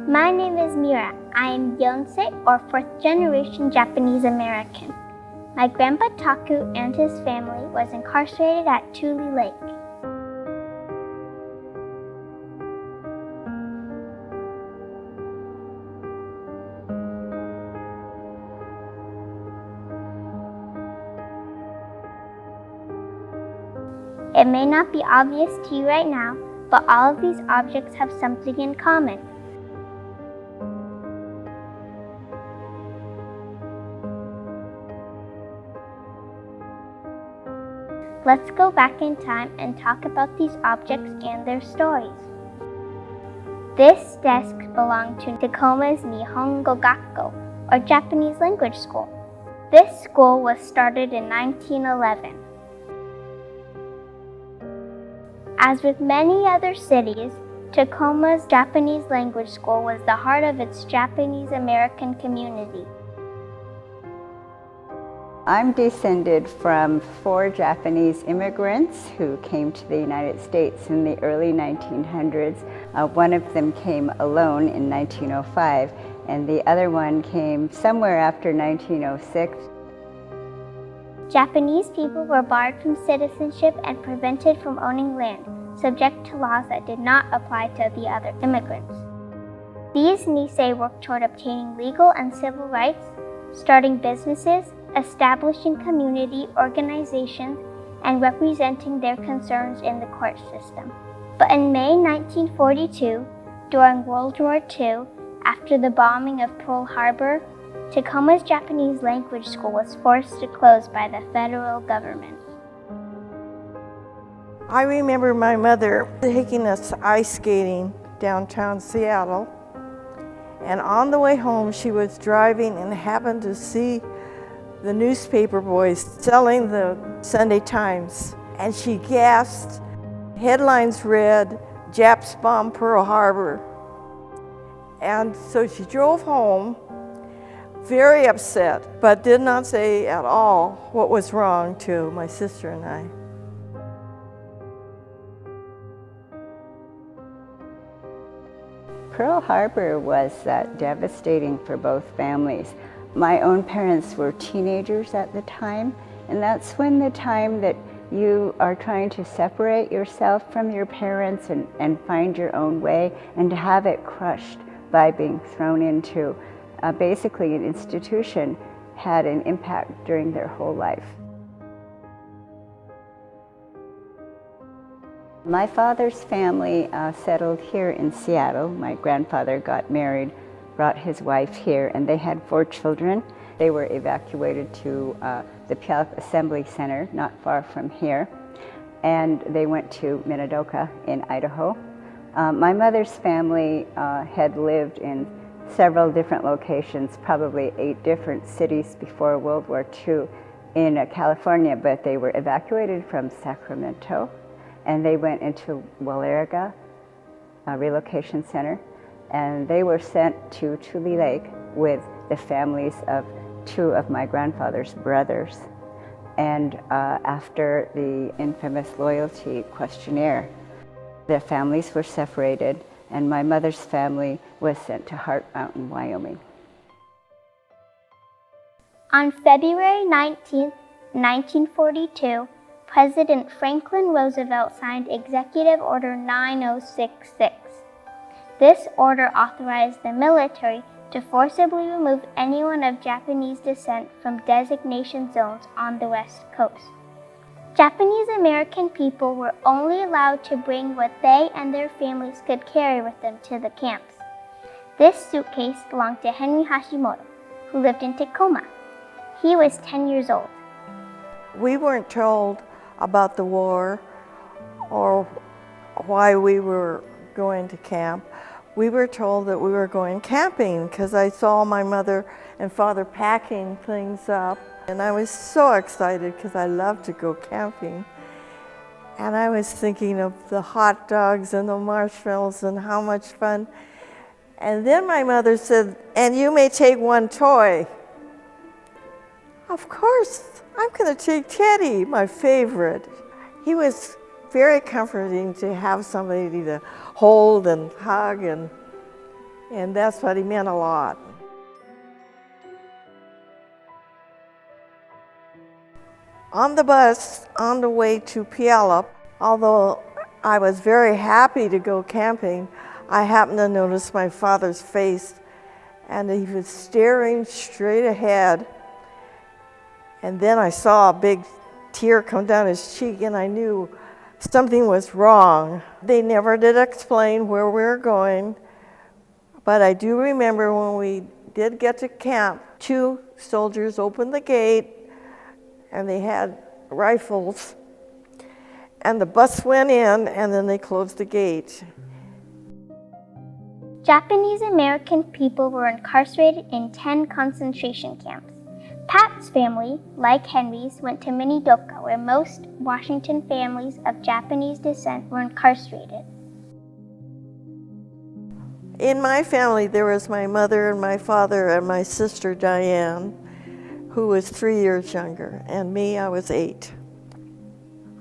My name is Mira. I am Yonsei, or fourth generation Japanese American. My grandpa Taku and his family was incarcerated at Tule Lake. It may not be obvious to you right now, but all of these objects have something in common. Let's go back in time and talk about these objects and their stories. This desk belonged to Tacoma's Nihongo Gakko, or Japanese language school. This school was started in 1911. As with many other cities, Tacoma's Japanese language school was the heart of its Japanese American community. I'm descended from 4 Japanese immigrants who came to the United States in the early 1900s. One of them came alone in 1905, and the other one came somewhere after 1906. Japanese people were barred from citizenship and prevented from owning land, subject to laws that did not apply to the other immigrants. These Nisei worked toward obtaining legal and civil rights, starting businesses, establishing community organizations, and representing their concerns in the court system. But in May 1942, during World War II, after the bombing of Pearl Harbor, Tacoma's Japanese language school was forced to close by the federal government. I remember my mother taking us ice skating downtown Seattle, and on the way home she was driving and happened to see the newspaper boys selling the Sunday Times, and she gasped. Headlines read, "Japs bomb Pearl Harbor." And so she drove home very upset, but did not say at all what was wrong to my sister and I. Pearl Harbor was devastating for both families. My own parents were teenagers at the time, and that's when the time that you are trying to separate yourself from your parents and find your own way, and to have it crushed by being thrown into basically an institution had an impact during their whole life. My father's family settled here in Seattle. My grandfather got married, brought his wife here, and they had 4 children. They were evacuated to the Puyallup Assembly Center, not far from here, and they went to Minidoka in Idaho. My mother's family had lived in several different locations, probably 8 different cities before World War II in California, but they were evacuated from Sacramento, and they went into Walerga Relocation Center, and they were sent to Tule Lake with the families of 2 of my grandfather's brothers. And after the infamous loyalty questionnaire, their families were separated, and my mother's family was sent to Heart Mountain, Wyoming. On February 19, 1942, President Franklin Roosevelt signed Executive Order 9066. This order authorized the military to forcibly remove anyone of Japanese descent from designation zones on the West Coast. Japanese American people were only allowed to bring what they and their families could carry with them to the camps. This suitcase belonged to Henry Hashimoto, who lived in Tacoma. He was 10 years old. We weren't told about the war or why we were going to camp. We were told that we were going camping because I saw my mother and father packing things up, and I was so excited because I love to go camping. And I was thinking of the hot dogs and the marshmallows and how much fun. And then my mother said, "And you may take 1 toy." Of course, I'm going to take Teddy, my favorite. He was very comforting to have somebody to hold and hug, and and that's what he meant a lot. On the bus, on the way to Puyallup, although I was very happy to go camping, I happened to notice my father's face, and he was staring straight ahead. And then I saw a big tear come down his cheek, and I knew something was wrong. They never did explain where we were going, but I do remember when we did get to camp, 2 soldiers opened the gate, and they had rifles, and the bus went in, and then they closed the gate. Japanese American people were incarcerated in 10 concentration camps. Pat's family, like Henry's, went to Minidoka, where most Washington families of Japanese descent were incarcerated. In my family, there was my mother and my father and my sister Diane, who was 3 years younger, and me, I was 8.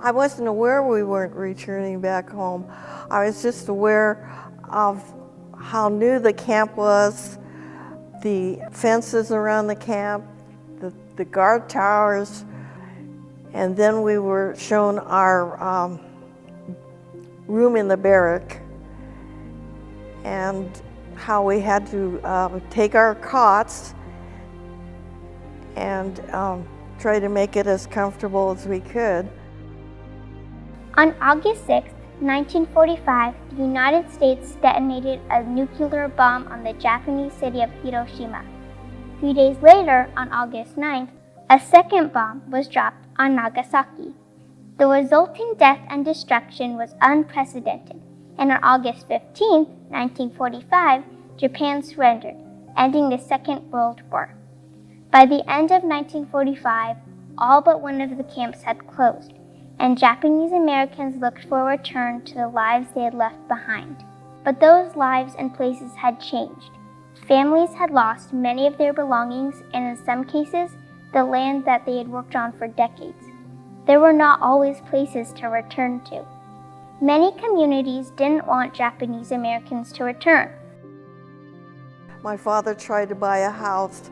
I wasn't aware we weren't returning back home. I was just aware of how new the camp was, the fences around the camp, the guard towers, and then we were shown our room in the barrack, and how we had to take our cots and try to make it as comfortable as we could. On August 6, 1945, the United States detonated a nuclear bomb on the Japanese city of Hiroshima. 3 days later, on August 9th, a second bomb was dropped on Nagasaki. The resulting death and destruction was unprecedented, and on August 15, 1945, Japan surrendered, ending the Second World War. By the end of 1945, all but one of the camps had closed, and Japanese Americans looked for a return to the lives they had left behind. But those lives and places had changed. Families had lost many of their belongings, and in some cases, the land that they had worked on for decades. There were not always places to return to. Many communities didn't want Japanese Americans to return. My father tried to buy a house,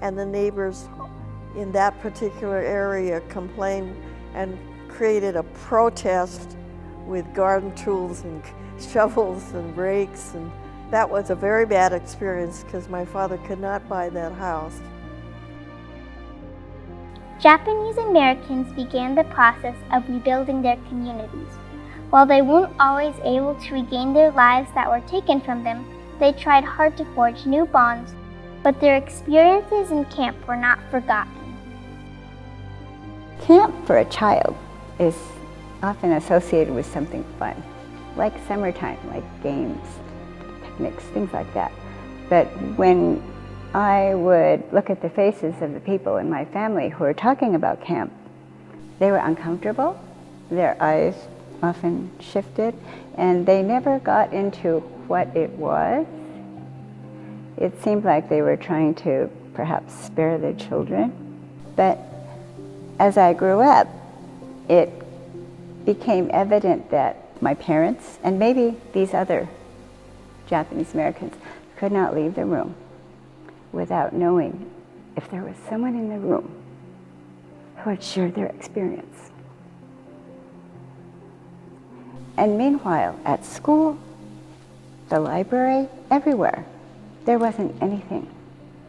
and the neighbors in that particular area complained and created a protest with garden tools and shovels and rakes, and that was a very bad experience because my father could not buy that house. Japanese Americans began the process of rebuilding their communities. While they weren't always able to regain their lives that were taken from them, they tried hard to forge new bonds, but their experiences in camp were not forgotten. Camp for a child is often associated with something fun, like summertime, like games, picnics, things like that. But when I would look at the faces of the people in my family who were talking about camp, they were uncomfortable, their eyes often shifted, and they never got into what it was. It seemed like they were trying to perhaps spare their children. But as I grew up, it became evident that my parents, and maybe these other Japanese Americans, could not leave the room without knowing if there was someone in the room who had shared their experience. And meanwhile, at school, the library, everywhere, there wasn't anything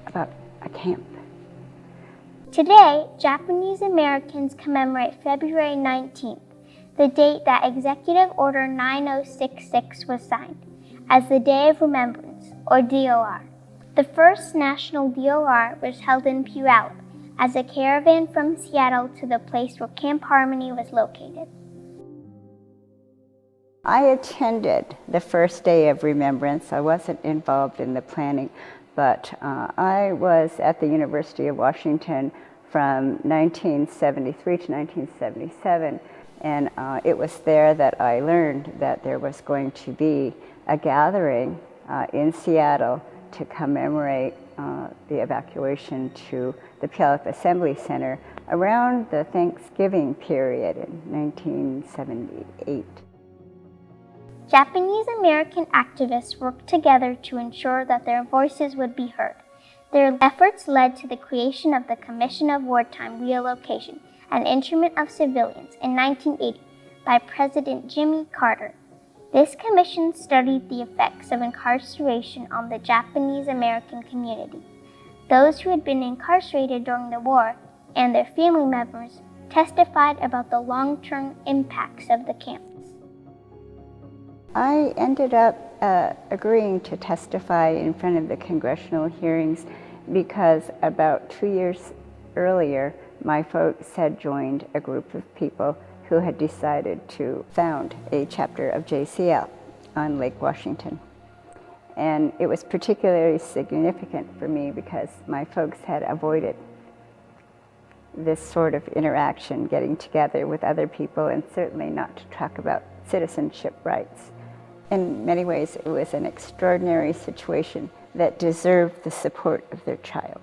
about a camp. Today, Japanese Americans commemorate February 19th, the date that Executive Order 9066 was signed, as the Day of Remembrance, or DOR. The first national DOR was held in Puyallup as a caravan from Seattle to the place where Camp Harmony was located. I attended the first day of Remembrance. I wasn't involved in the planning, but I was at the University of Washington from 1973 to 1977, and it was there that I learned that there was going to be a gathering in Seattle to commemorate the evacuation to the Puyallup Assembly Center around the Thanksgiving period in 1978. Japanese American activists worked together to ensure that their voices would be heard. Their efforts led to the creation of the Commission of Wartime Relocation and Internment of Civilians in 1980 by President Jimmy Carter. This commission studied the effects of incarceration on the Japanese American community. Those who had been incarcerated during the war and their family members testified about the long-term impacts of the camps. I ended up agreeing to testify in front of the congressional hearings because about 2 years earlier, my folks had joined a group of people who had decided to found a chapter of JCL on Lake Washington. And it was particularly significant for me because my folks had avoided this sort of interaction, getting together with other people, and certainly not to talk about citizenship rights. In many ways, it was an extraordinary situation that deserved the support of their child.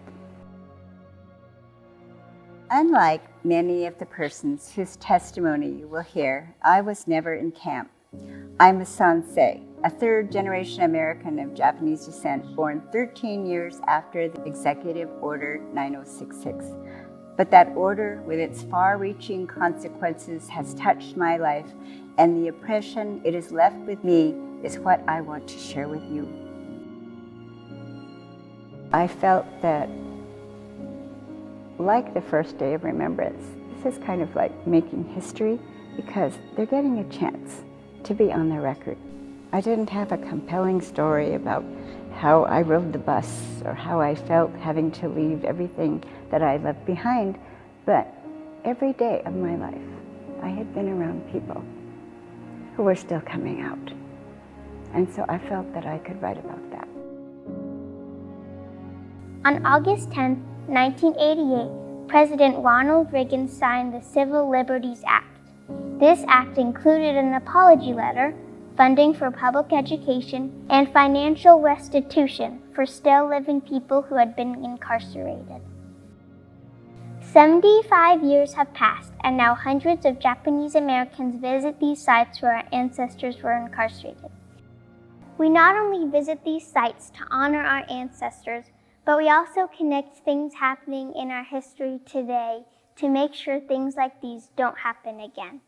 Unlike many of the persons whose testimony you will hear, I was never in camp. I'm a Sansei, a third-generation American of Japanese descent, born 13 years after the Executive Order 9066. But that order, with its far-reaching consequences, has touched my life, and the impression it has left with me is what I want to share with you. I felt that, like the first day of remembrance, this is kind of like making history because they're getting a chance to be on the record. I didn't have a compelling story about how I rode the bus or how I felt having to leave everything that I left behind, but every day of my life, I had been around people who were still coming out. And so I felt that I could write about that. On August 10, 1988, President Ronald Reagan signed the Civil Liberties Act. This act included an apology letter, funding for public education, and financial restitution for still living people who had been incarcerated. 75 years have passed, and now hundreds of Japanese Americans visit these sites where our ancestors were incarcerated. We not only visit these sites to honor our ancestors, but we also connect things happening in our history today to make sure things like these don't happen again.